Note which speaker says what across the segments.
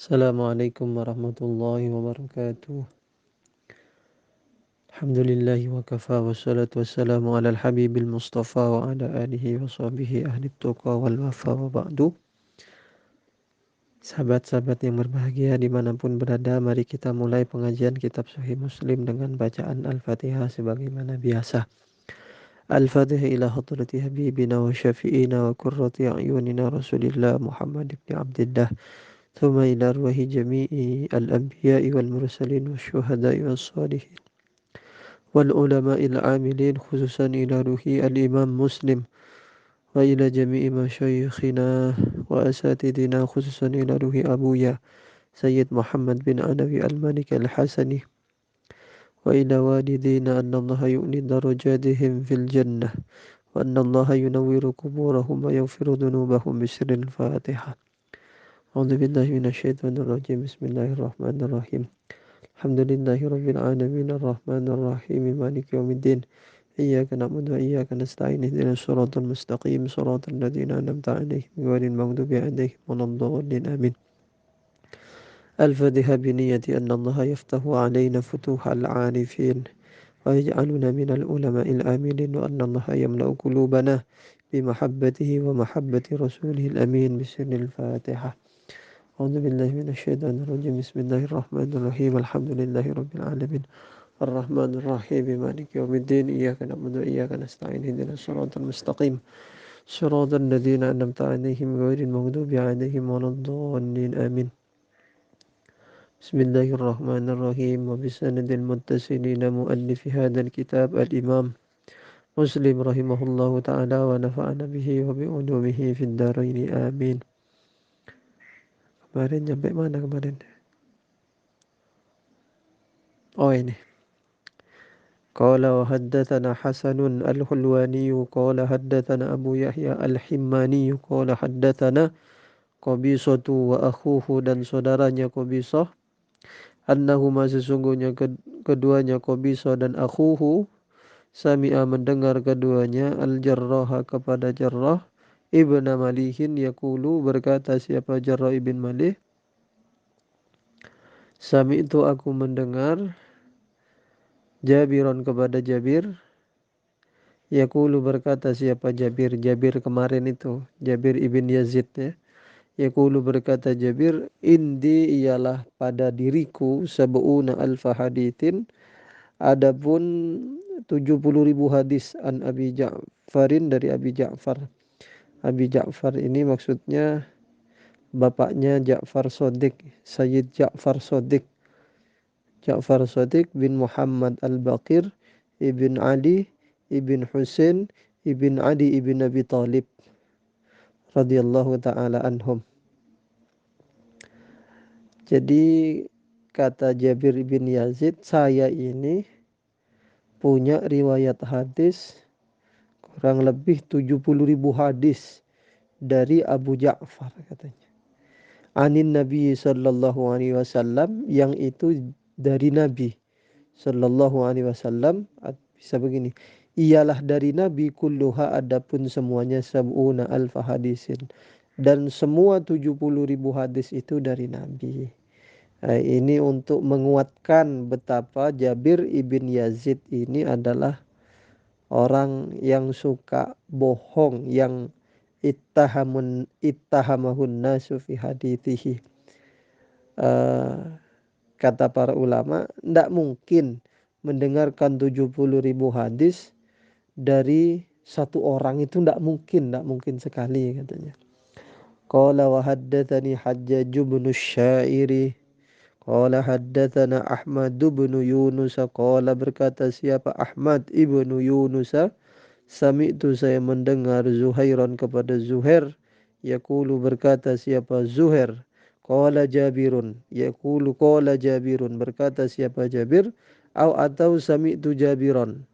Speaker 1: Assalamualaikum warahmatullahi wabarakatuh. Alhamdulillahi wa kafa wassalatu wassalamu ala al-habibil mustafa wa ala alihi wa sahbihi ahli tuqa wal wafa wa ba'du. Sahabat-sahabat yang berbahagia dimanapun berada, mari kita mulai pengajian kitab Sahih Muslim dengan bacaan Al-Fatihah sebagaimana biasa. Al-Fatihah ila hadrati habibina wa syafi'ina wa qurrati a'yunina Rasulillah Muhammad ibn Abdillah. ثم إلى أرواح جميع الأنبياء والمرسلين والشهداء والصالحين والعلماء العاملين خصوصا إلى روح الإمام مسلم وإلى جميع مشايخنا وأساتذتنا خصوصا إلى روح أبويا سيد محمد بن علوي المالك الحسني وإلى والدينا أن الله يؤني درجاتهم في الجنة وأن الله ينور قبورهم ويغفر ذنوبهم بسر الفاتحة. أعوذ بالله من الشيطان الرجيم. بسم الله الرحمن الرحيم. الحمد لله رب العالمين الرحمن الرحيم مالك يوم الدين إياك نعبد وإياك نستعين اهدنا الصراط المستقيم صراط الذين أنعمت عليهم غير المغضوب عليهم ولا الضالين آمين. الفاتحة بنية أن الله يفتح علينا فتوح العارفين ويجعلنا من العلماء العاملين وأن الله يملأ قلوبنا بمحبته ومحبة رسوله الأمين بسر الفاتحة. أعوذ بالله من الشيطان الرجيم. بسم الله الرحمن الرحيم. الحمد لله رب العالمين الرحمن الرحيم مالك يوم الدين إياك نعبد وإياك نستعين اهدنا الصراط المستقيم صراط الذين أنعمت عليهم غير المغضوب عليهم ولا الضالين آمين. بسم الله الرحمن الرحيم. وبسند المتصلين مؤلف هذا الكتاب الإمام مسلم رحمه الله تعالى ونفعنا به وبعلومه في الدارين آمين. Kemarin sampai mana kemarin? Oh ini. Qala wa haddatsana Hasanun al-Hulwani qala haddatsana Abu Yahya al-Himmani qala haddatsana Qabisatu wa akhuhu dan saudaranya Qabisah annahuma sesungguhnya keduanya Qabisah dan akhuhu sami'a mendengar keduanya al-Jarrah kepada Jarrah ibn Malihin yaqulu berkata siapa Jarrah ibn Malih, sami'tu aku mendengar Jabiron kepada Jabir yaqulu berkata siapa Jabir kemarin itu Jabir ibn Yazid ya. Yaqulu berkata Jabir, indi ialah pada diriku sab'una alfa hadithin, adapun 70.000 hadis an Abi Ja'farin dari Abi Ja'far. Abi Ja'far ini maksudnya bapaknya Ja'far Shadiq, Sayyid Ja'far Shadiq. Ja'far Shadiq bin Muhammad al-Baqir ibn Ali ibn Husain ibn Ali ibn Abi Talib radhiyallahu ta'ala anhum. Jadi kata Jabir bin Yazid, saya ini punya riwayat hadis kurang lebih 70.000 hadis dari Abu Ja'far katanya. Anin Nabi sallallahu alaihi wasallam, yang itu dari Nabi sallallahu alaihi wasallam. Bisa begini, ialah dari Nabi kulluha adapun semuanya sab'una alfa hadisin, dan semua 70.000 hadis itu dari Nabi. Ini untuk menguatkan betapa Jabir ibn Yazid ini adalah orang yang suka bohong, yang ittahamahun nasu fi hadithihi. Kata para ulama, tidak mungkin mendengarkan 70.000 hadis dari satu orang, itu tidak mungkin sekali katanya. Qala wa haddatsani Hajjaj bin Syairi qala haddatsana Ahmad bin Yunus qala berkata siapa Ahmad ibnu Yunus, sami'tu saya mendengar Zuhairan kepada Zuhair yaqulu berkata siapa Zuhair qala Jabirun yaqulu qala Jabirun berkata siapa Jabir atau sami'tu Jabiran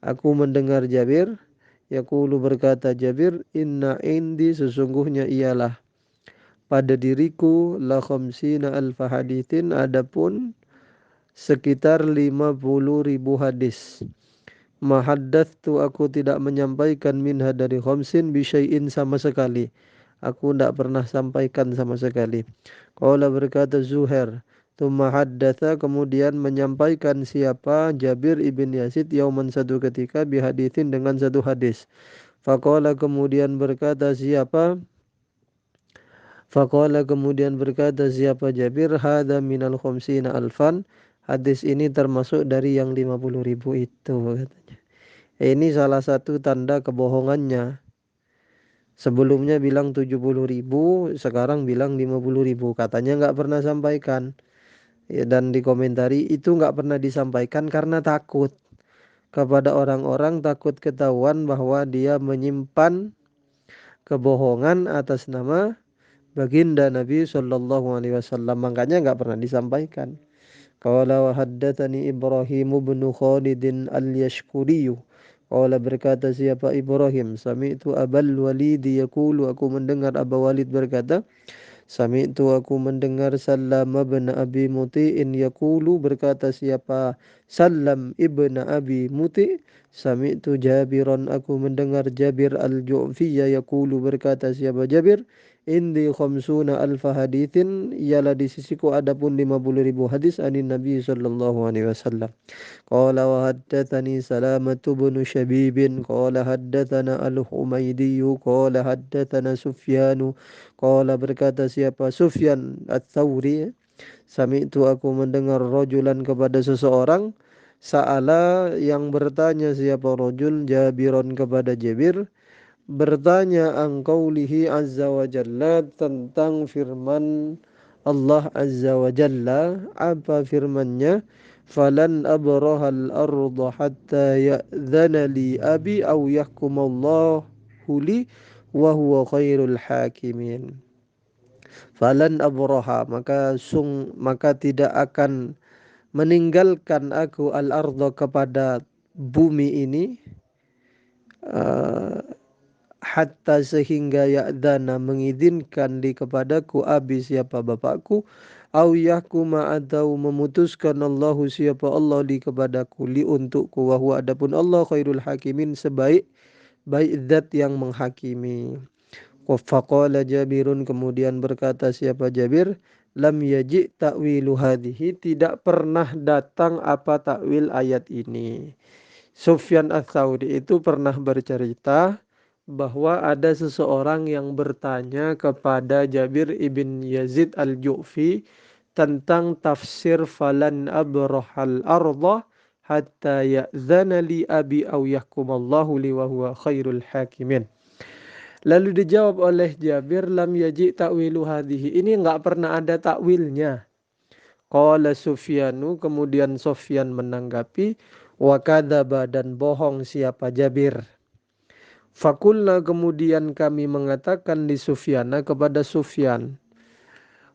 Speaker 1: aku mendengar Jabir yaqulu berkata Jabir inna indi sesungguhnya ialah pada diriku la khamsina alfa hadithin, adapun sekitar 50.000 hadis. Mahaddatsu aku tidak menyampaikan minha dari khamsin bisyai'in sama sekali. Aku tidak pernah sampaikan sama sekali. Qala berkata Zuhair, tsumma haddatsa kemudian menyampaikan siapa Jabir ibn Yazid yauman satu ketika bihaditsin dengan satu hadis. Faqala kemudian berkata siapa Faqala kemudian berkata siapa Jabir, hadza minal khamsina alfan. Hadis ini termasuk dari yang 50.000 itu katanya. Ini salah satu tanda kebohongannya. Sebelumnya bilang 70.000, sekarang bilang 50.000. Katanya nggak pernah sampaikan. Ya, dan dikomentari itu nggak pernah disampaikan karena takut kepada orang-orang, takut ketahuan bahwa dia menyimpan kebohongan atas nama baginda Nabi Shallallahu Alaihi Wasallam. Makanya nggak pernah disampaikan. Qala wa haddatsani Ibrahim bin Khalid al-Yashkuri. Qala berkata siapa Ibrahim, sami'tu Abul Walid yaqulu, aku mendengar Abu Walid berkata, sami'tu aku mendengar Sallam bin Abi Muti'in yaqulu, berkata siapa Sallam ibn Abi Muti', sami'tu Jabiran, aku mendengar Jabir al-Ju'fiyya yaqulu, berkata siapa Jabir, indi khamsuna alfa hadithin, ialah di sisiku adapun 50.000 hadis anin Nabi sallallahu alaihi wasallam. Qala wa haddatsani Salamatu bin Syabib qala haddatsana Al-Humaydi qala haddatsana Sufyan qala berkata siapa Sufyan Ats-Tsauri, sami'tu aku mendengar rajulan kepada seseorang, sa'ala yang bertanya siapa rajul Jabiron kepada Jabir, bertanya angkaulihi azza wa jalla, tentang firman Allah azza wa jalla. Apa firmannya? Falan abrahal arda hatta ya'dhana li abi aw yahkumallahu li wa huwa khairul hakimin. Falan abraha, maka tidak akan meninggalkan aku al arda kepada bumi ini, uh, hatta sehingga ya'dana mengizinkan li kepadaku abi siapa bapakku, au yahkuma atau memutuskan Allahu siapa Allah li kepadaku, li untukku, wa huwa adapun Allah khairul hakimin sebaik zat yang menghakimi. Wa faqala Jabirun kemudian berkata siapa Jabir, lam yaji ta'wilu hadhihi, tidak pernah datang apa takwil ayat ini. Sufyan Ats-Tsauri itu pernah bercerita bahwa ada seseorang yang bertanya kepada Jabir ibn Yazid al-Ju'fi tentang tafsir falan abrahal arda hatta ya'zana li abi aw yahkumallahu li wa huwa khairul hakimin. Lalu dijawab oleh Jabir, lam yaji ta'wilu hadhihi, ini enggak pernah ada takwilnya. Qala Sufyanu, kemudian Sufyan menanggapi, wa kadzaba, dan bohong siapa Jabir. Fakulna, kemudian kami mengatakan di Sufyana kepada Sufyan,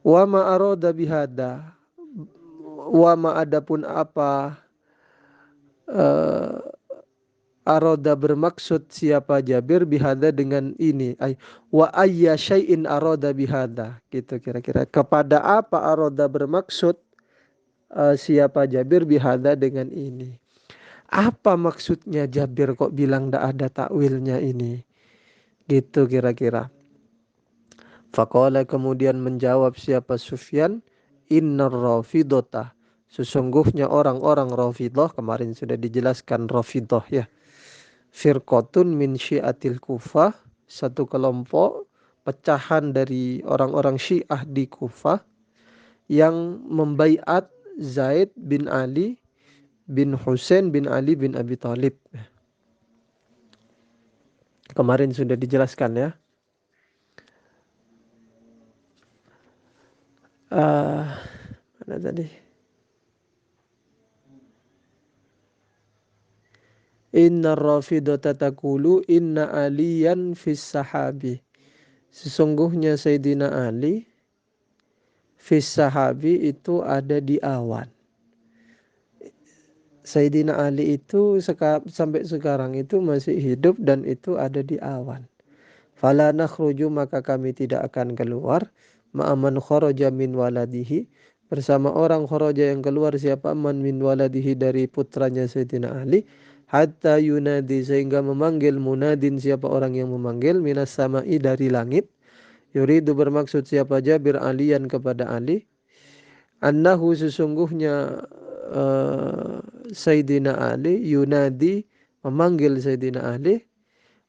Speaker 1: wa ma arada bihada, wa ma adapun apa aroda bermaksud siapa Jabir bihada dengan ini, wa ayya syai'in aroda bihada, gitu kira-kira, kepada apa aroda bermaksud siapa Jabir bihada dengan ini. Apa maksudnya Jabir kok bilang tidak ada takwilnya ini, gitu kira-kira. Faqala, kemudian menjawab siapa Sufyan, innar rafidota, sesungguhnya orang-orang Rafidah, kemarin sudah dijelaskan Rafidah ya, firqatun min syiatil Kufah, satu kelompok pecahan dari orang-orang Syiah di Kufah yang membaiat Zaid bin Ali bin Husain bin Ali bin Abi Thalib. Kemarin sudah dijelaskan ya. Mana tadi? Inna rafidata taqulu inna aliyan fis sahabi, sesungguhnya Sayyidina Ali fis sahabi itu ada di awan. Sayyidina Ali itu sampai sekarang itu masih hidup dan itu ada di awan. Fala nakhruju, maka kami tidak akan keluar, ma'aman kharaja min waladihi, bersama orang kharaja yang keluar siapa, man min waladihi, dari putranya Sayyidina Ali, hatta yunadi, sehingga memanggil munadin siapa orang yang memanggil, minas sama'i, dari langit, Yuridu bermaksud siapa Jabir aliyan kepada Ali. Annahu sesungguhnya Sayyidina Ali yunadi memanggil Sayyidina Ali.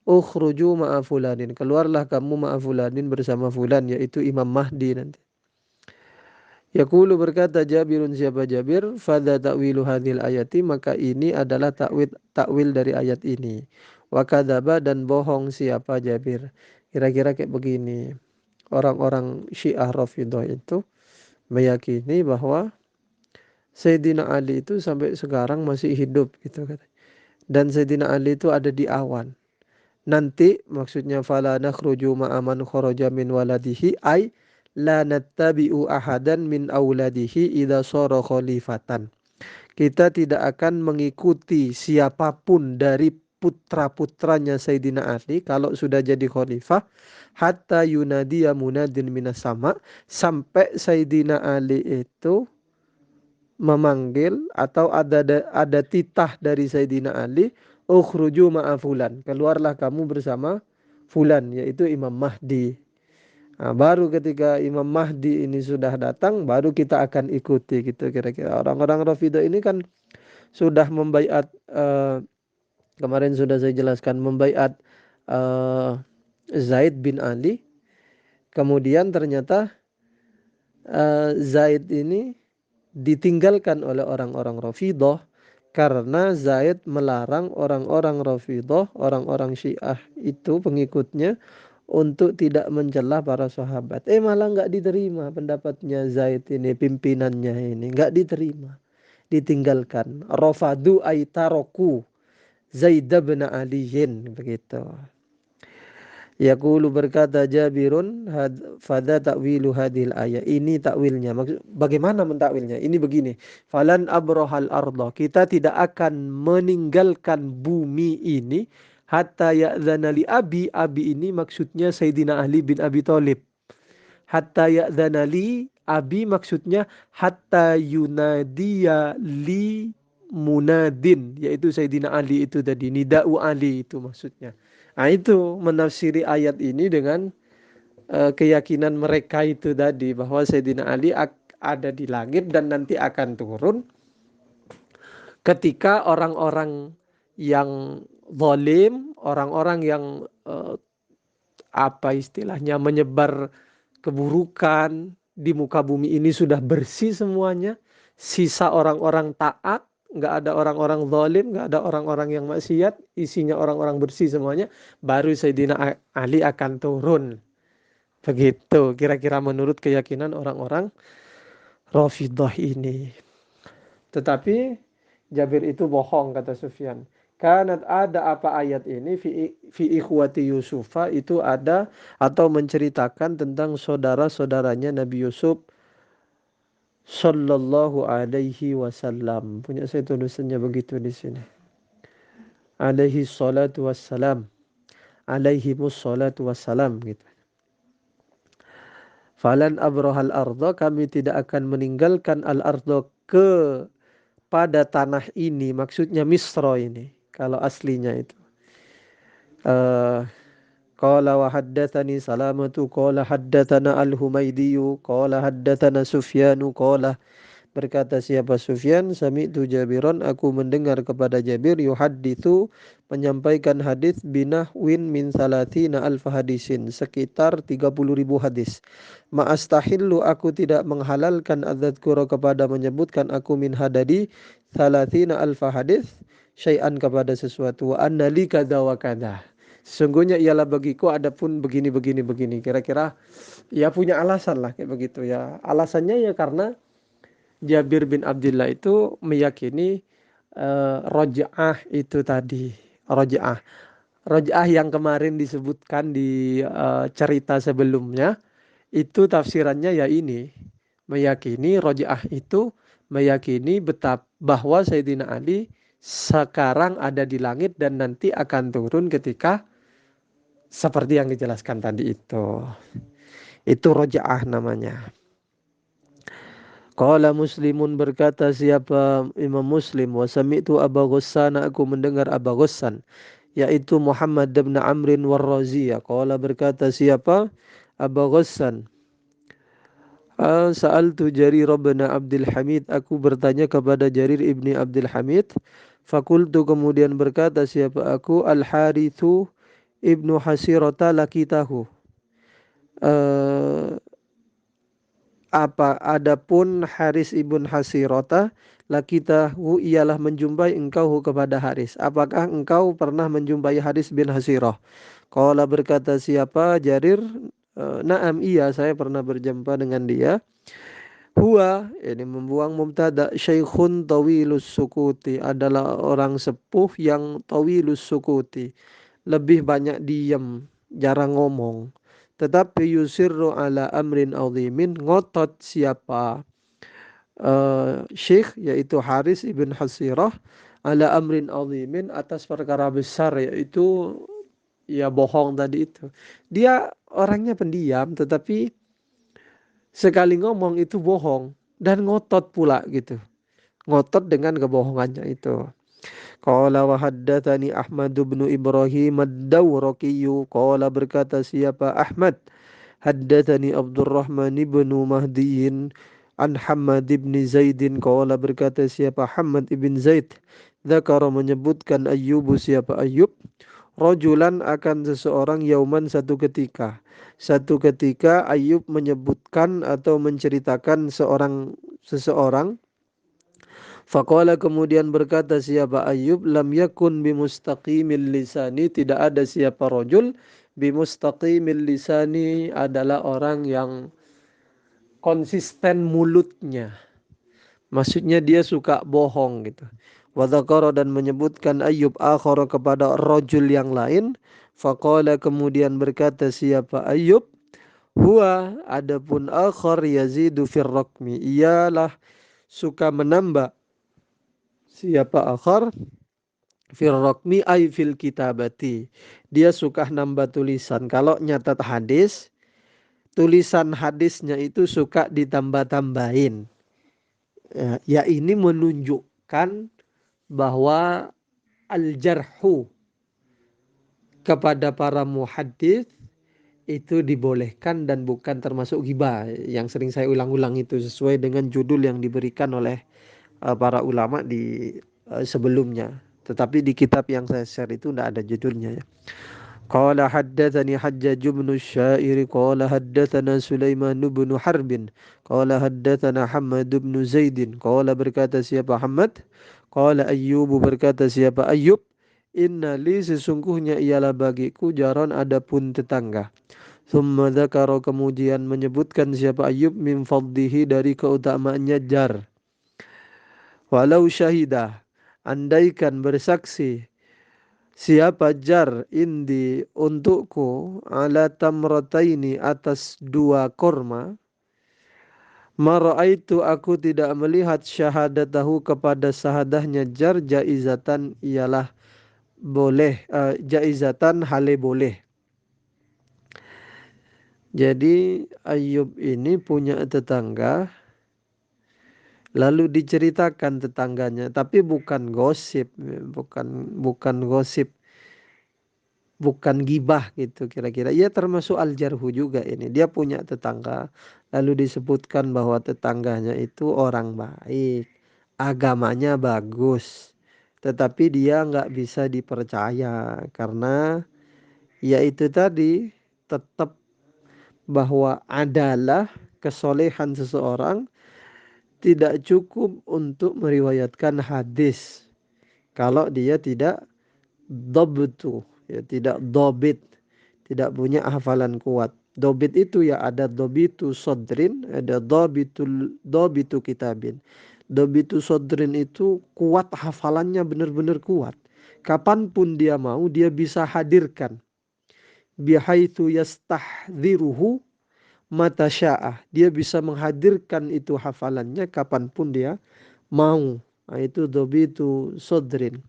Speaker 1: Ukhruju ma'a fulanin. Keluarlah kamu ma'a fulanin bersama fulan, yaitu Imam Mahdi nanti. Yaqulu berkata Jabirun siapa Jabir, fadha ta'wilu hadhil ayati, maka ini adalah takwil dari ayat ini. Wa kadzaba, dan bohong siapa Jabir. Kira-kira kayak begini. Orang-orang Syiah Rafidhah itu meyakini bahwa Sayyidina Ali itu sampai sekarang masih hidup gitu kan. Dan Sayyidina Ali itu ada di awan. Nanti maksudnya fala nakhruju ma'aman kharaja min waladihi ay la nattabi'u ahadan min auladihi idza shara khalifatan. Kita tidak akan mengikuti siapapun dari putra-putranya Sayyidina Ali kalau sudah jadi khalifah hatta yunadiya munadin minas sama, sampai Sayyidina Ali itu memanggil atau ada titah dari Sayyidina Ali, ukhruju ma'a fulan, keluarlah kamu bersama fulan, yaitu Imam Mahdi. Nah, baru ketika Imam Mahdi ini sudah datang, baru kita akan ikuti gitu kira-kira. Orang-orang Rafidhah ini kan sudah membaiat, kemarin sudah saya jelaskan, membaiat Zaid bin Ali. Kemudian ternyata Zaid ini ditinggalkan oleh orang-orang Rafidhah karena Zaid melarang orang-orang Rafidhah, orang-orang Syiah itu pengikutnya, untuk tidak mencela para sahabat. Malah nggak diterima pendapatnya Zaid ini, pimpinannya ini nggak diterima, ditinggalkan. Rafadu aitaroku Zaid bin Aliyin, begitu. Yaqulu berkata Jabirun fadha ta'wilu hadhil ayat. Ini takwilnya. Maksud bagaimana mentakwilnya? Ini begini. Falan abrohal arda. Kita tidak akan meninggalkan bumi ini hatta ya'dzana li abi. Abi ini maksudnya Sayyidina Ali bin Abi Thalib. Hatta ya'dzana li abi maksudnya hatta yunadiya li munadin, yaitu Sayyidina Ali itu tadi, nida'u Ali itu maksudnya. Nah, itu menafsiri ayat ini dengan keyakinan mereka itu tadi, bahwa Sayyidina Ali ada di langit dan nanti akan turun ketika orang-orang yang zalim, orang-orang yang apa istilahnya, menyebar keburukan di muka bumi ini sudah bersih semuanya, sisa orang-orang taat, nggak ada orang-orang zalim, nggak ada orang-orang yang maksiat, isinya orang-orang bersih semuanya, baru Sayyidina Ali akan turun. Begitu kira-kira menurut keyakinan orang-orang Rafidhah ini. Tetapi Jabir itu bohong, kata Sufyan. Karena ada apa ayat ini fi ikhwati Yusufa, itu ada atau menceritakan tentang saudara-saudaranya Nabi Yusuf sallallahu alaihi wasallam. Punya saya tulisannya begitu di sini. Alaihi salatu wassalam. Alaihimus salatu wassalam gitu. Falan abrohal ardo, kami tidak akan meninggalkan al ardo pada tanah ini, maksudnya Misra ini kalau aslinya itu. Qala wa haddatsani Salamatu qala haddatsana Al-Humaydiyu qala haddatsana Sufyanu qala, berkata siapa Sufyan, sami'tu Jabiron, aku mendengar kepada Jabir, yuhadditsu, menyampaikan hadis, binahwin min salatina alf hadisin, sekitar 30.000 hadis. Ma'astahillu, aku tidak menghalalkan adzkura, kepada menyebutkan aku, min hadadi salatina alf hadis, syai'an, kepada sesuatu, wa annali kadza wa kadza, sesungguhnya ialah bagiku adapun begini begini begini. Kira-kira ya punya alasan lah kayak begitu ya. Alasannya ya karena Jabir bin Abdullah itu meyakini roj'ah itu tadi. Roj'ah yang kemarin disebutkan di cerita sebelumnya, itu tafsirannya ya ini. Meyakini roj'ah itu, meyakini bahwa Sayyidina Ali sekarang ada di langit dan nanti akan turun ketika seperti yang dijelaskan tadi itu. Itu roj'ah namanya. Qala Muslimun, berkata siapa Imam Muslim, wa sami'tu Aba Ghassan, aku mendengar Aba Ghassan, yaitu Muhammad bin Amrin Warraziyah. Qala, berkata siapa Aba Ghassan. Sa'altu Jarir bin Abdul Hamid, aku bertanya kepada Jarir ibni Abdul Hamid. Fakultu, kemudian berkata siapa aku, Al-Harithu ibnu Hasirata lakitahu. Uh, adapun Haris ibn Hasirata lakitahu, ialah menjumpai engkau kepada Haris. Apakah engkau pernah menjumpai Haris bin Hasirah? Qala, berkata siapa Jarir, na'am, iya, saya pernah berjumpa dengan dia. Huwa, ini membuang mubtada, syaikhun tawilus sukuti, adalah orang sepuh yang tawilus sukuti, lebih banyak diam, jarang ngomong. Tetapi yusirru ala amrin azimin, ngotot siapa syekh, yaitu Haris ibn Hasirah, ala amrin azimin, atas perkara besar, yaitu ya bohong tadi itu. Dia orangnya pendiam, tetapi sekali ngomong itu bohong dan ngotot pula gitu. Ngotot dengan kebohongannya itu. Qala wa haddatsani Ahmad bin Ibrahim ad-Dawraqi. Qala, berkata siapa Ahmad, haddatsani Abdurrahman bin Mahdiin an Hammad bin Zaidin. Qala, berkata siapa Hammad ibn Zaid, dzakara, menyebutkan Ayyub, siapa Ayyub, rojulan, akan seseorang, yauman, satu ketika. Satu ketika Ayub menyebutkan atau menceritakan seseorang. Faqala, kemudian berkata siapa Ayub, lam yakun bimustaqimil lisani, tidak ada siapa rojul, bimustaqimil lisani, adalah orang yang konsisten mulutnya. Maksudnya dia suka bohong gitu. Wa dzakara, dan menyebutkan Ayub akhara, kepada rajul yang lain. Faqala, kemudian berkata siapa Ayub, huwa, adapun akhar, yazidu fir raqmi, ialah suka menambah siapa akhar, fir raqmi ay fil kitabati, dia suka nambah tulisan. Kalau nyatat hadis, tulisan hadisnya itu suka ditambah-tambahin. Ya, ini menunjukkan bahwa al-jarhu kepada para muhaddits itu dibolehkan dan bukan termasuk ghibah, yang sering saya ulang-ulang itu, sesuai dengan judul yang diberikan oleh para ulama di sebelumnya. Tetapi di kitab yang saya share itu tidak ada judulnya ya. Qala haddatsani Hajjaj bin Syair qala haddatsana Sulaiman bin Harbin qala haddatsana Hammad bin Zaidin qala, berkata siapa Hammad, qala Ayyub, berkata siapa Ayyub, inna li, sesungguhnya ialah bagiku, jaron, adapun tetangga. Tsumma dzakara, kemudian menyebutkan siapa Ayyub, min fadlihi, dari keutamaannya jar. Walau syahidah, andaikan bersaksi siapa jar, indi, untukku, ala tamrataini, atas dua korma, maraitu, aku tidak melihat, syahadatahu, kepada sahadahnya jar, jaizatan, ialah boleh, jaizatan, hale boleh. Jadi Ayub ini punya tetangga, lalu diceritakan tetangganya, tapi bukan gosip, bukan gosip, bukan gibah gitu kira-kira. Ia termasuk al-jarhu juga ini. Dia punya tetangga, lalu disebutkan bahwa tetangganya itu orang baik, agamanya bagus, tetapi dia nggak bisa dipercaya karena yaitu tadi, tetap bahwa adalah kesolehan seseorang tidak cukup untuk meriwayatkan hadis kalau dia tidak dobtu, ya, tidak dobit, tidak punya hafalan kuat. Dobit itu ya ada dobitu sodrin, ada dobitu kitabin. Dobitu sodrin itu kuat, hafalannya benar-benar kuat. Kapanpun dia mau, dia bisa hadirkan. Bihaitsu yastahdhiruhu mata sya'ah, dia bisa menghadirkan itu hafalannya kapanpun dia mau. Nah, itu dobitu sodrin.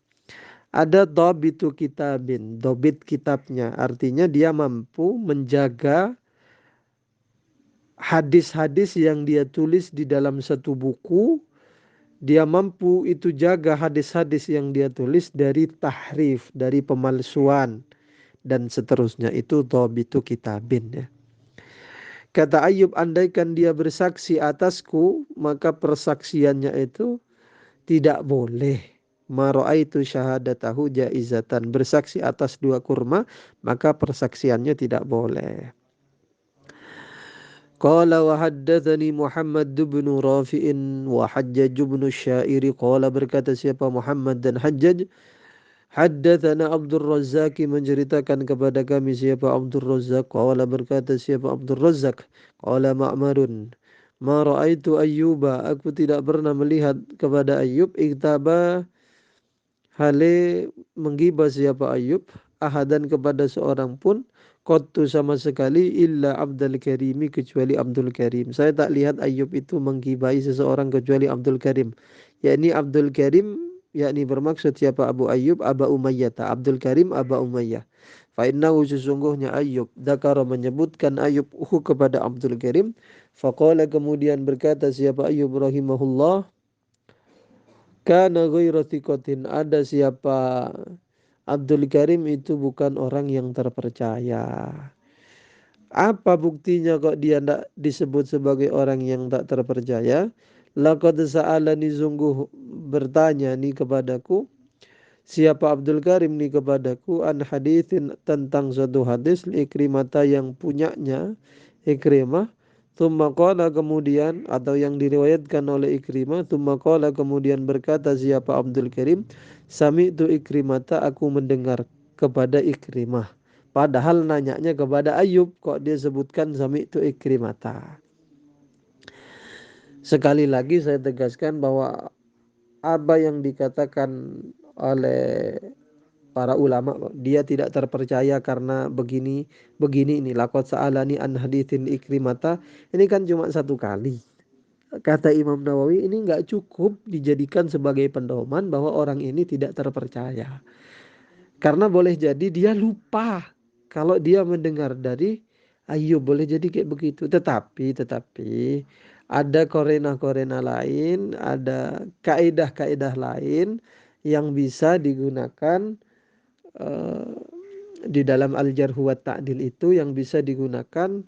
Speaker 1: Ada dobitu kitabin, dobit kitabnya, artinya dia mampu menjaga hadis-hadis yang dia tulis di dalam satu buku. Dia mampu itu jaga hadis-hadis yang dia tulis dari tahrif, dari pemalsuan dan seterusnya. Itu dobitu kitabin ya. Kata Ayub, andaikan dia bersaksi atasku, maka persaksiannya itu tidak boleh. Ma ra'aitu syahadatahu jaizatan. Bersaksi atas dua kurma, maka persaksiannya tidak boleh. Qala wa haddatsani Muhammad bin Rafi'in wa Hajjaj bin Syairi. Qala, berkata siapa Muhammad dan Hajjaj, haddatsana Abdul Razzaq, menceritakan kepada kami siapa Abdul Razzaq. Qala, berkata siapa Abdul Razzaq, qala Ma'marun, ma ra'aitu Ayyuba, aku tidak pernah melihat kepada Ayyub, iktaba, hale menggibah siapa Ayub, ahadan kepada seorang pun, qattu sama sekali, illa Abdul Karimi, kecuali Abdul Karim. Saya tak lihat Ayub itu menggibahi seseorang kecuali Abdul Karim. Yakni Abdul Karim, yakni bermaksud siapa Abu Ayyub, Aba Umayyah. Abdul Karim Aba Umayyah. Fa innahu, sesungguhnya Ayub, dzakara, menyebutkan Ayub kepada Abdul Karim. Faqala, kemudian berkata siapa Ayub rahimahullah, kana ghairu thiqatin, ada siapa Abdul Karim itu bukan orang yang terpercaya. Apa buktinya kok dia tidak disebut sebagai orang yang tak terpercaya? Laqad sa'alani, sungguh bertanya nih kepadaku siapa Abdul Karim nih kepadaku, an haditsin, tentang suatu hadis, Ikrimata, yang punyanya Ikrimah. Tsumma qala, kemudian, atau yang diriwayatkan oleh Ikrimah. Tsumma qala, kemudian berkata siapa Abdul Karim, sami'tu Ikrimata, aku mendengar kepada Ikrimah. Padahal nanyanya kepada Ayub, kok dia sebutkan sami'tu Ikrimata. Sekali lagi saya tegaskan bahwa apa yang dikatakan oleh para ulama, dia tidak terpercaya karena begini ini, laqad sa'alani an haditsin Ikrimata, ini kan cuma satu kali. Kata Imam Nawawi, ini nggak cukup dijadikan sebagai pedoman bahwa orang ini tidak terpercaya, karena boleh jadi dia lupa kalau dia mendengar dari Ayub, boleh jadi kayak begitu. Tetapi ada korena lain, ada kaidah-kaidah lain yang bisa digunakan eh, di dalam al-jarh wa ta'dil itu, yang bisa digunakan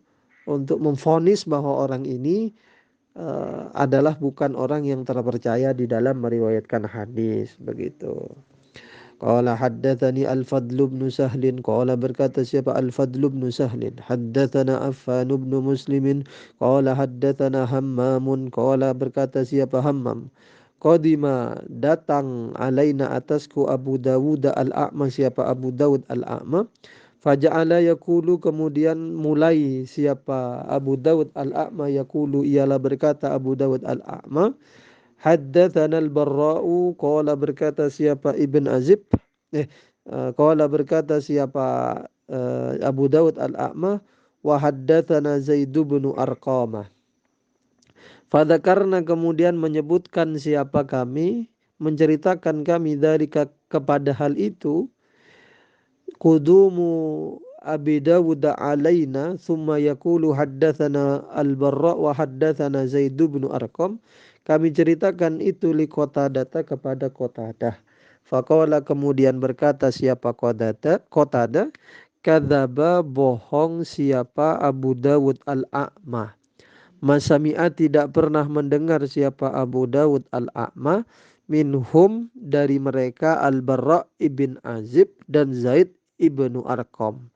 Speaker 1: untuk memvonis bahwa orang ini adalah bukan orang yang terpercaya di dalam meriwayatkan hadis, begitu. Qala haddatsani Al-Fadl bin Sahlin, qala, berkata siapa Al-Fadl bin Sahlin, haddatsana Affan bin Muslimin, qala haddatsana Hammamun, qala, berkata siapa Hammam, qadima, datang, alaina, atasku, Abu Dawud Al-A'ma, siapa Abu Dawud Al-A'ma. Faja'ala yaqulu, kemudian mulai siapa Abu Dawud Al-A'ma, yaqulu, ialah berkata Abu Dawud Al-A'ma, haddatsana al-Barra'u, qala, berkata siapa Ibn Azib, qala, berkata siapa Abu Dawud Al-A'ma, wa haddatsana Zaid bin Arqamah. Fadzakarna, kemudian menyebutkan siapa kami, menceritakan kami dari kepada hal itu, qudumu Abi Dawud alaina, thumma yaqulu haddatsana al-Barra wa haddatsana Zaid bin Arqam. Kami ceritakan itu li Qatadah, kepada Qatadah. Faqala, kemudian berkata siapa Qatadah, kadzaba, bohong siapa Abu Dawud Al-A'ma. Masami'a, tidak pernah mendengar siapa Abu Dawud Al-A'ma, minhum, dari mereka, Al-Barra ibn Azib dan Zaid ibnu Arqam.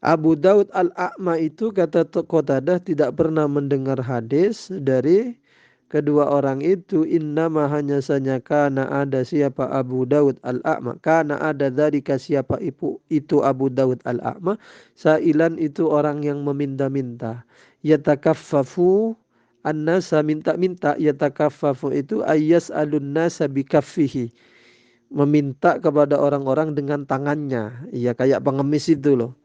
Speaker 1: Abu Daud Al-A'ma itu, kata Qatadah, tidak pernah mendengar hadis dari kedua orang itu. Innama, hanya saja, kana, ada siapa Abu Daud Al-A'ma, kana, ada dzalika, siapa itu Abu Daud Al-A'ma, sailan, itu orang yang meminta-minta, yatakaffafu an-nasa, minta-minta, yatakaffafu itu ayyas alun nasa bikaffihi, meminta kepada orang-orang dengan tangannya, ya kayak pengemis itu loh.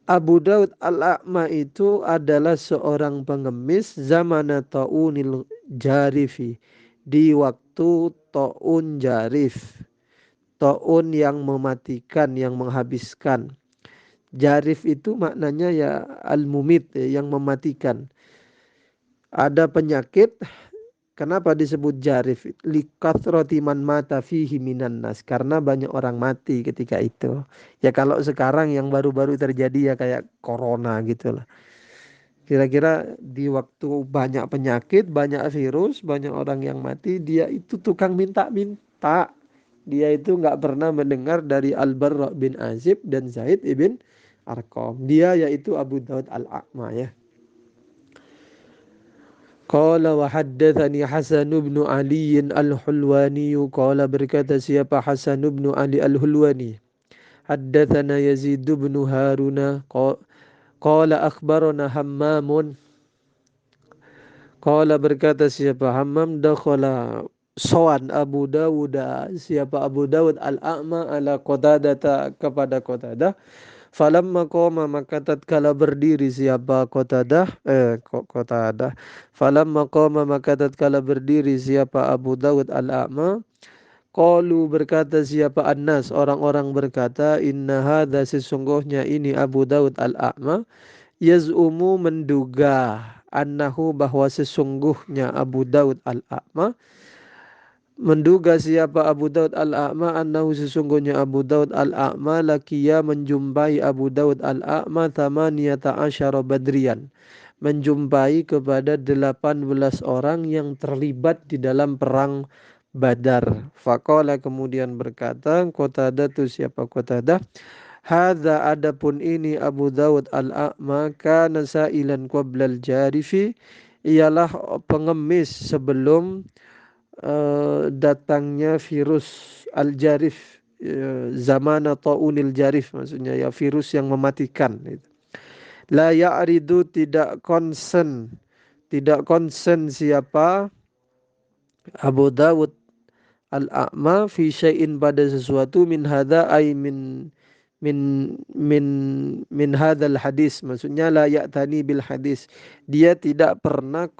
Speaker 1: Abu Daud Al-A'ma itu adalah seorang pengemis zamana ta'unil jarifi, di waktu ta'un jarif, ta'un yang mematikan, yang menghabiskan. Jarif itu maknanya ya al-mumit, yang mematikan. Ada penyakit. Kenapa disebut jarif? Likathrati man mata fihi minan nas, karena banyak orang mati ketika itu. Ya kalau sekarang yang baru-baru terjadi ya kayak corona gitu lah. Kira-kira di waktu banyak penyakit, banyak virus, banyak orang yang mati, dia itu tukang minta-minta. Dia itu nggak pernah mendengar dari Al-Barra bin Azib dan Zaid ibn Arqam. Dia yaitu Abu Daud Al-A'ma ya. Qala wa haddatsani Hasan bin Ali Al-Hulwani. Qala berkata siapa Hasan bin Ali Al-Hulwani. Haddatsana Yazid bin Haruna. Qala akhbarana Hammamun. Qala berkata siapa Hammam dakhala sawan Abu Dawud, siapa Abu Dawud Al-A'ma ala Qatadah kepada Qatadah. Falamma qama maka tatkala berdiri siapa Qatadah. Falamma qama maka tatkala berdiri siapa Abu Dawud Al-A'ma. Qalu berkata siapa Annas, orang-orang berkata, inna hadza sesungguhnya ini Abu Dawud Al-A'ma yaz'umu menduga annahu bahwa sesungguhnya Abu Daud Al-A'ma, menduga siapa Abu Daud Al-A'ma, annahu sesungguhnya Abu Daud Al-A'ma lakiya menjumpai Abu Daud Al-A'ma thamaniyata asyara badrian, menjumpai kepada 18 orang yang terlibat di dalam perang Badar. Faqala kemudian berkata Qatadah, tu siapa Qatadah, hadza adapun ini Abu Dawud Al-A'ma kana sa'ilan qablal jarifi, ialah pengemis sebelum datangnya virus Al-Jarif, zamana taunil jarif, maksudnya ya virus yang mematikan itu. La ya'ridu tidak konsen siapa Abu Dawud Al-A'ma fi syai'in pada sesuatu min hadza ay min min min hadzal hadis, maksudnya la ya'tani bil hadis, dia tidak pernah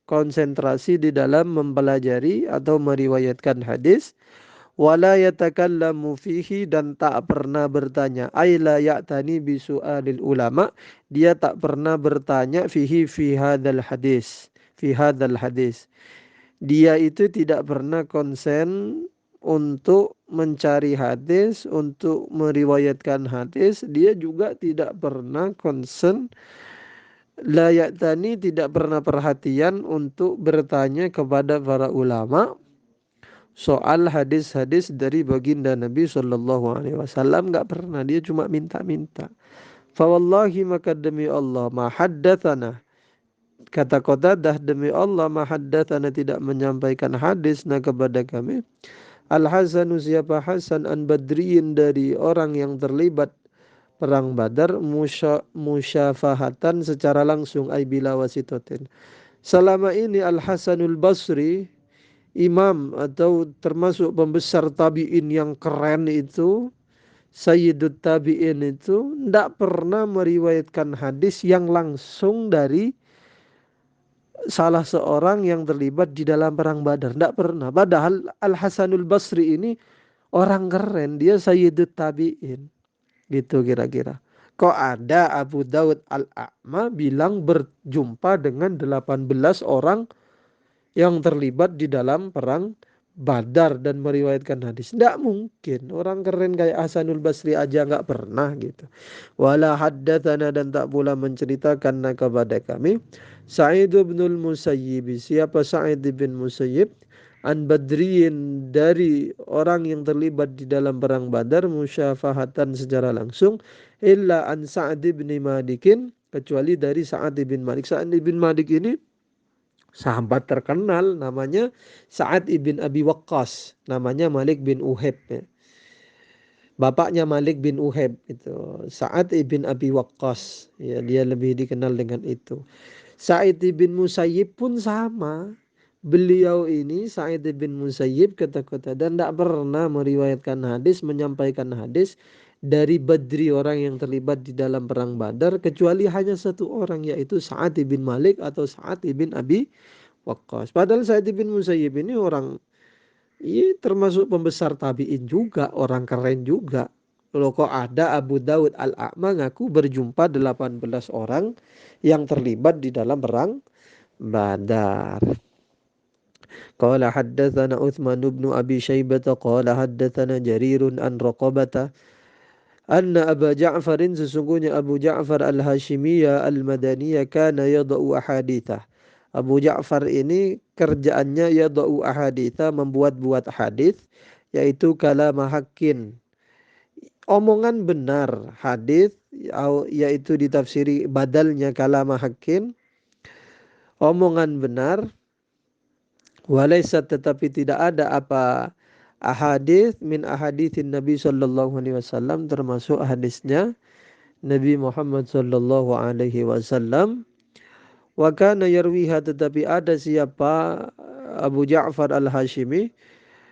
Speaker 1: konsentrasi di dalam mempelajari atau meriwayatkan hadis. Wala yatakallamu fihi, dan tak pernah bertanya, ay la ya'tani bi su'alil ulama, dia tak pernah bertanya fihi fi hadzal hadis, fi hadzal hadis, dia itu tidak pernah konsen untuk mencari hadis, untuk meriwayatkan hadis. Dia juga tidak pernah konsen, layak tani, tidak pernah perhatian untuk bertanya kepada para ulama soal hadis-hadis dari baginda Nabi Shallallahu Alaihi Wasallam. Nggak pernah, dia cuma minta-minta. Fawallahi, maka demi Allah, ma haddatsana, kata Qatadah, demi Allah, ma haddatsana, tidak menyampaikan hadis na kepada kami, Al-Hasanu siapa Hasan, an Badriyin dari orang yang terlibat perang Badar, musyafahatan secara langsung, ay bila wasitotin. Selama ini Al-Hasanul Basri, imam atau termasuk pembesar tabi'in yang keren itu, Sayyidut tabi'in itu, tidak pernah meriwayatkan hadis yang langsung dari salah seorang yang terlibat di dalam perang Badar. Tidak pernah. Padahal Al-Hasanul Basri ini orang keren, dia Sayyidut tabi'in. Gitu kira-kira. Kok ada Abu Daud Al-A'ma bilang berjumpa dengan 18 orang yang terlibat di dalam perang Badar dan meriwayatkan hadis? Tidak mungkin. Orang keren kayak Hasanul Basri aja nggak pernah gitu. Wala haddatsana, dan tak pula menceritakan kepada kami, Sa'id bin Musayyib, siapa Sa'id bin Musayyib, an Badriyin dari orang yang terlibat di dalam perang Badar, musyafahatan secara langsung, illa an Sa'd bin Malikin, kecuali dari Sa'ad bin Malik. Sa'ad bin Malik ini sahabat terkenal, namanya Sa'ad ibn Abi Waqqas, namanya Malik bin Uheb ya. Bapaknya Malik bin Uheb itu Sa'ad ibn Abi Waqqas ya, dia lebih dikenal dengan itu. Sa'id bin Musayyib pun sama. Beliau ini Sa'id bin Musayyib kata-kata dan tidak pernah meriwayatkan hadis, menyampaikan hadis dari Badri, orang yang terlibat di dalam perang Badar, kecuali hanya satu orang, yaitu Sa'ad bin Malik atau Sa'ad bin Abi Waqqas. Padahal Sa'id bin Musayyib ini orang, iya, termasuk pembesar tabi'in juga, orang keren juga. Loh, kok ada Abu Daud Al-A'ma ngaku berjumpa 18 orang yang terlibat di dalam perang Badar. Qala haddatsana Utsman bin Abi Syaibah qala haddatsana Jarirun an Raqabata Anna Aba Ja'farin sesungguhnya Abu Ja'far al-Hashimiyya al-Madaniyya kana yada'u ahadithah. Abu Ja'far ini kerjaannya yada'u ahaditha, membuat-buat hadis, yaitu kalam hakin, omongan benar, hadis yaitu ditafsiri badalnya kalam hakin, omongan benar, walaysa tetapi tidak ada apa ahadits min ahaditsin Nabi sallallahu alaihi wasallam, termasuk hadisnya Nabi Muhammad sallallahu alaihi wasallam. Wa kana yarwiha, tetapi ada siapa Abu Ja'far al-Hashimi,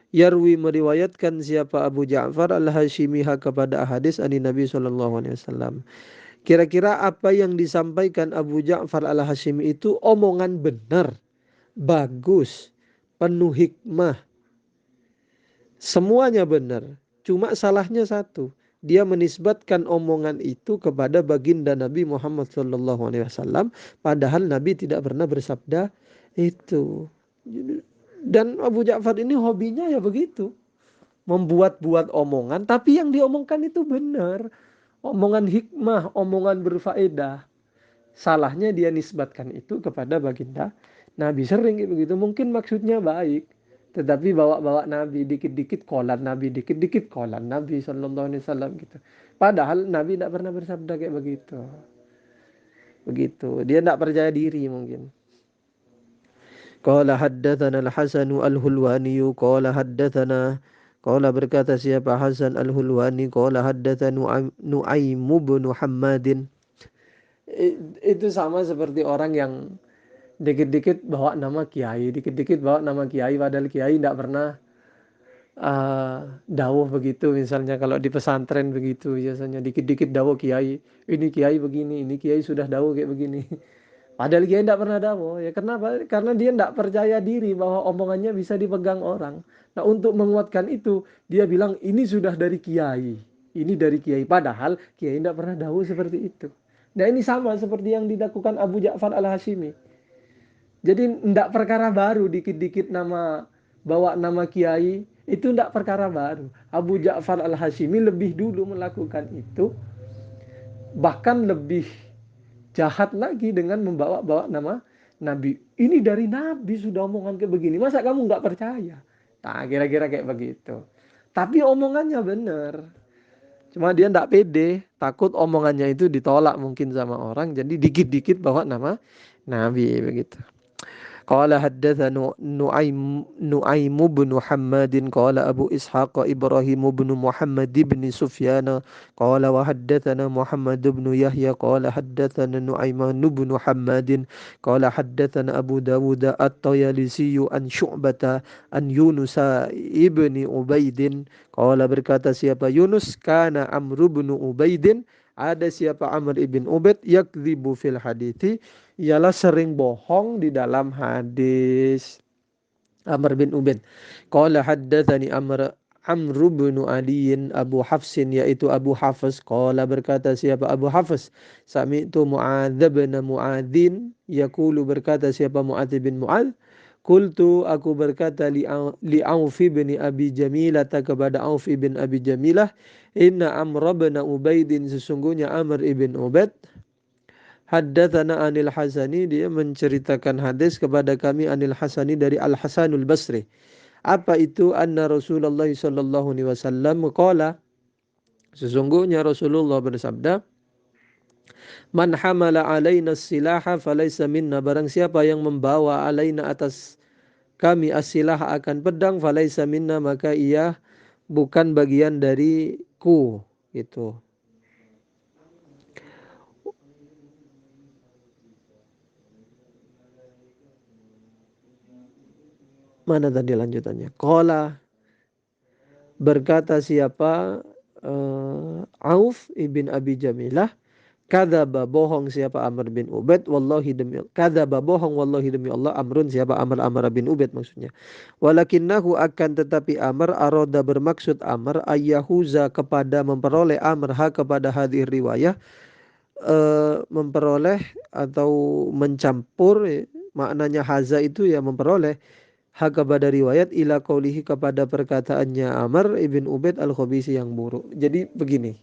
Speaker 1: yarwi meriwayatkan siapa Abu Ja'far al-Hashimi kepada hadis ani Nabi sallallahu alaihi wasallam. Kira-kira apa yang disampaikan Abu Ja'far al-Hashimi itu omongan benar, bagus, penuh hikmah, semuanya benar. Cuma salahnya satu, dia menisbatkan omongan itu kepada baginda Nabi Muhammad SAW, padahal Nabi tidak pernah bersabda itu. Dan Abu Ja'far ini hobinya ya begitu, membuat-buat omongan, tapi yang diomongkan itu benar, omongan hikmah, omongan berfaedah. Salahnya dia nisbatkan itu kepada baginda Nabi. Sering begitu, mungkin maksudnya baik, tetapi bawa-bawa Nabi, dikit-dikit kolan Nabi, dikit-dikit kolan Nabi sallallahu alaihi wasallam gitu. Padahal Nabi tidak pernah bersabda kayak begitu. Begitu, dia tidak percaya diri mungkin. Qala haddatsana al-Hasan al-Hulwani qala haddatsana, qala berkata siapa Hasan al-Hulwani, qala haddatsana Nu'aim bin Hammadin. Itu sama seperti orang yang dikit-dikit bawa nama kiai, dikit-dikit bawa nama kiai, padahal kiai tidak pernah dawuh begitu. Misalnya kalau di pesantren begitu, biasanya dikit-dikit dawuh kiai, ini kiai begini, ini kiai sudah dawuh kayak begini. Padahal kiai tidak pernah dawuh. Ya kenapa? Karena dia tidak percaya diri bahwa omongannya bisa dipegang orang. Nah, untuk menguatkan itu, dia bilang ini sudah dari kiai, ini dari kiai. Padahal kiai tidak pernah dawuh seperti itu. Nah, ini sama seperti yang dilakukan Abu Ja'far al-Hashimi. Jadi tidak perkara baru, dikit-dikit bawa nama kiai, itu tidak perkara baru. Abu Ja'far al-Hashimi lebih dulu melakukan itu, bahkan lebih jahat lagi dengan membawa-bawa nama Nabi. Ini dari Nabi sudah omongan kayak begini, masa kamu nggak percaya? Nah, kira-kira kayak begitu. Tapi omongannya benar. Cuma dia nggak pede, takut omongannya itu ditolak mungkin sama orang, jadi dikit-dikit bawa nama Nabi begitu. Qala haddatsana Nu'aim bin Hammadin qala Abu Ishaq Ibrahim bin Muhammad bin Sufyan qala wa haddatsana Muhammad bin Yahya qala haddatsana Nu'aiman bin Hammadin qala haddatsana Abu Dawud at-Tayalisi an Syu'bah an Yunus ibni Ubaidin qala berkata siapa Yunus, kana Amr bin Ubaidin, ada siapa Amr ibn Ubaid, yakdzibu fil hadithi, ialah sering bohong di dalam hadis. Amr bin Ubaid. Qala haddatsani Amr bin Aliin Abu Hafsin, yaitu Abu Hafs. Qala berkata siapa Abu Hafs, sami'tu Mu'adz bin Mu'adzin yaqulu, berkata siapa Mu'adz bin Mu'adz, qultu aku berkata li Auf bin Abi Jamilah, kepada Auf bin Abi Jamilah, inna Amr bin Ubaidin, sesungguhnya Amr ibn Ubaid, haddatsana Anil Hasani, dia menceritakan hadis kepada kami, Anil Hasani dari Al Hasanul Basri. Apa itu? Anna Rasulullah sallallahu alaihi wasallam qala, sesungguhnya Rasulullah bersabda, man hamala alaina silaha falaysa minna, barang siapa yang membawa alaina atas kami as-silah akan pedang, falaysa minna, maka ia bukan bagian dariku. Itu. Mana tadi lanjutannya? Qala, berkata siapa Auf ibn Abi Jamilah, kadzaba, bohong siapa Amr bin Ubaid, wallahi demi kadzaba, bohong wallahi demi Allah, Amrun, siapa Amr bin Ubaid maksudnya. Walakinnahu, akan tetapi Amr, aroda bermaksud Amr, ayyahuza, kepada memperoleh Amr kepada hadis riwayah, memperoleh atau mencampur, maknanya haza itu ya memperoleh, kepada riwayat, ila qaulihi, kepada perkataannya Amr ibn Ubaid al-Khabisi, yang buruk. Jadi begini,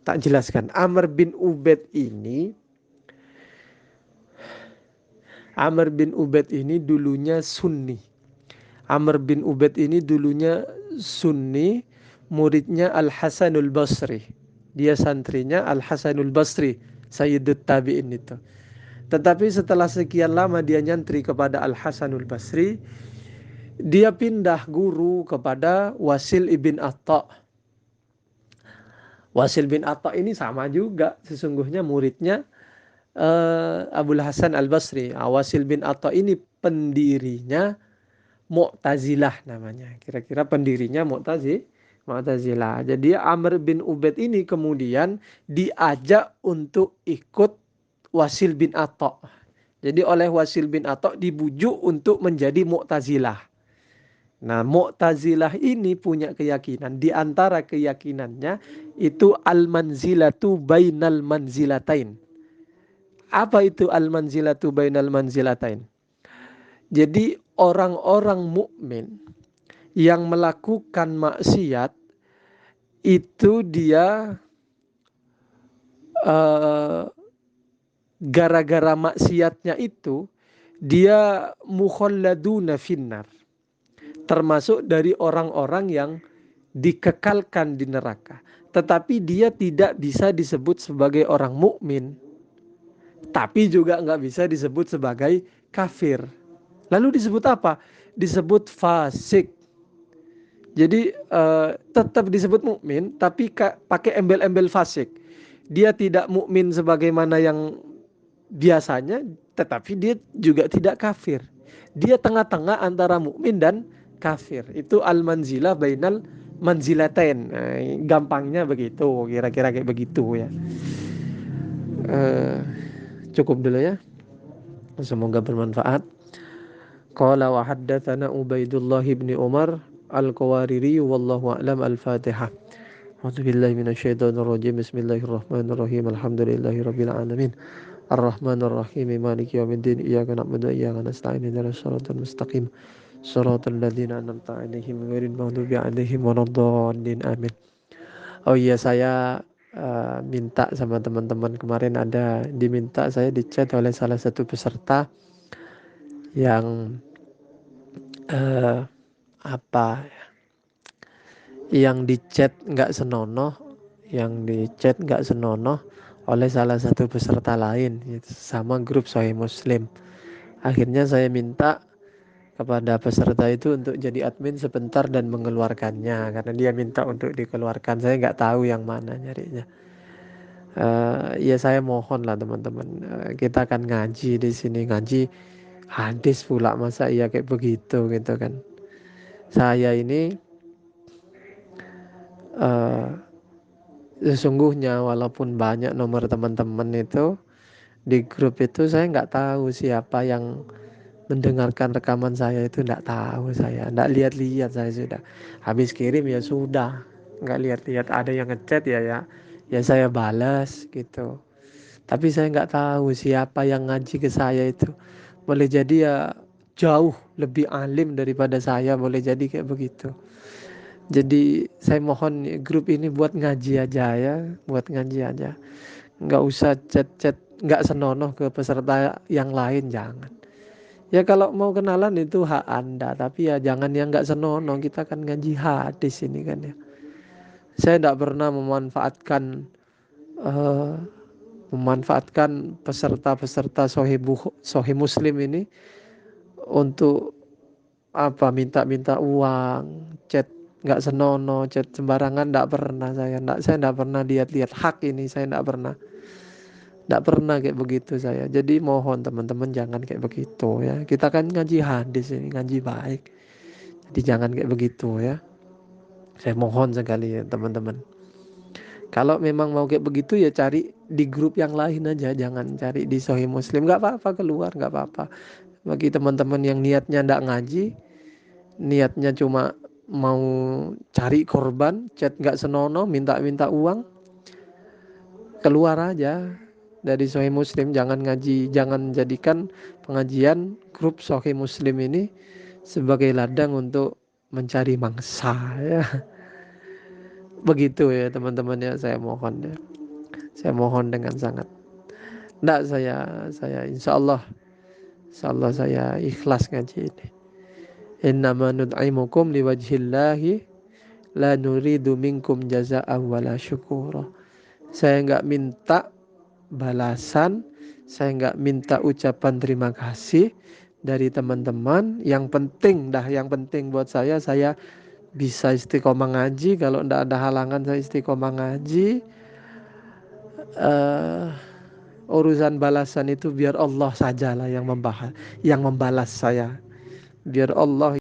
Speaker 1: Tak jelaskan. Amr bin Ubaid ini dulunya Sunni. Amr bin Ubaid ini dulunya Sunni, muridnya Al-Hasanul Basri. Dia santrinya Al-Hasanul Basri, Sayyidut Tabi'in itu. Tetapi setelah sekian lama dia nyantri kepada Al-Hasanul Basri, dia pindah guru kepada Wasil ibn Atta. Wasil bin Atta ini sama juga sesungguhnya muridnya Abul Hasan Al-Basri. Wasil bin Atta ini pendirinya Mu'tazilah namanya. Kira-kira pendirinya Mu'tazilah. Jadi Amr bin Ubaid ini kemudian diajak untuk ikut Wasil bin Atta. Jadi oleh Wasil bin Atta dibujuk untuk menjadi Mu'tazilah. Nah, Mu'tazilah ini punya keyakinan. Di antara keyakinannya itu al-manzilatu bainal manzilatain. Apa itu al-manzilatu bainal manzilatain? Jadi orang-orang mukmin yang melakukan maksiat itu dia gara-gara maksiatnya itu dia mukhalladuna finnar. Termasuk dari orang-orang yang dikekalkan di neraka. Tetapi dia tidak bisa disebut sebagai orang mukmin, tapi juga nggak bisa disebut sebagai kafir. Lalu disebut apa? Disebut fasik. Jadi tetap disebut mukmin, tapi pakai embel-embel fasik. Dia tidak mukmin sebagaimana yang biasanya, tetapi dia juga tidak kafir. Dia tengah-tengah antara mukmin dan kafir. Itu al-manzilah bainal manzilatain. Gampangnya begitu, kira-kira kayak begitu ya. Cukup dulu ya. Semoga bermanfaat. Qala wa haddatsana Ubaidullah bin Umar al-Qawariri wallahu a'lam. Al-Fatihah. A'udzubillahi minasyaitonir rajim. Bismillahirrahmanirrahim. Alhamdulillahirabbil alamin. Ar-Rahmanir-Rahim. Maliki yaumiddin. Iyyaka na'budu wa iyyaka nasta'in. Ihdinas siratal mustaqim. Shiratal ladzina an'amta 'alaihim ghairil maghdubi 'alaihim waladdallin. Amin. Oh iya, saya minta sama teman-teman, kemarin ada diminta saya dicat oleh salah satu peserta yang yang dicat nggak senonoh, oleh salah satu peserta lain sama grup Sahih Muslim. Akhirnya saya minta kepada peserta itu untuk jadi admin sebentar dan mengeluarkannya, karena dia minta untuk dikeluarkan. Saya nggak tahu yang mana nyarinya. Ya saya mohon lah teman-teman, kita akan ngaji di sini, ngaji hadis pula, masa iya kayak begitu gitu kan. Saya ini sesungguhnya walaupun banyak nomor teman-teman itu di grup itu, saya nggak tahu siapa yang mendengarkan rekaman saya itu, nggak tahu. Saya nggak lihat-lihat, saya sudah habis kirim ya sudah, nggak lihat-lihat. Ada yang ngechat ya saya balas gitu, tapi saya nggak tahu siapa yang ngaji ke saya itu. Boleh jadi ya jauh lebih alim daripada saya, boleh jadi kayak begitu. Jadi saya mohon grup ini buat ngaji aja ya, buat ngaji aja, nggak usah chat-chat nggak senonoh ke peserta yang lain, jangan. Ya kalau mau kenalan itu hak Anda, tapi ya jangan yang nggak senonoh. Kita kan ngaji hadis ini kan ya. Saya tidak pernah memanfaatkan peserta-peserta Sahih Muslim ini untuk minta-minta uang, chat nggak senonoh, chat sembarangan. Tidak pernah saya tidak pernah lihat-lihat hak ini, saya tidak pernah kayak begitu saya. Jadi mohon teman-teman jangan kayak begitu ya. Kita kan ngaji hadis ini, ngaji baik. Jadi jangan kayak begitu ya. Saya mohon sekali ya teman-teman. Kalau memang mau kayak begitu ya cari di grup yang lain aja, jangan cari di Sahih Muslim. Gak apa-apa keluar, gak apa-apa. Bagi teman-teman yang niatnya ndak ngaji, niatnya cuma mau cari korban, chat nggak senonoh, minta-minta uang, keluar aja dari Sahih Muslim. Jangan ngaji, jangan jadikan pengajian grup Sahih Muslim ini sebagai ladang untuk mencari mangsa ya. Begitu ya teman-teman ya, saya mohon ya. Saya mohon dengan sangat. Nggak, saya insya Allah saya ikhlas ngaji ini. Innama nud'imukum liwajhillahi la nuridu minkum jaza'an wala syukura. Saya nggak minta balasan, saya nggak minta ucapan terima kasih dari teman-teman. Yang penting buat saya bisa istiqomah ngaji. Kalau ndak ada halangan saya istiqomah ngaji. uh, Urusan balasan itu biar Allah sajalah yang membalas saya. Biar Allah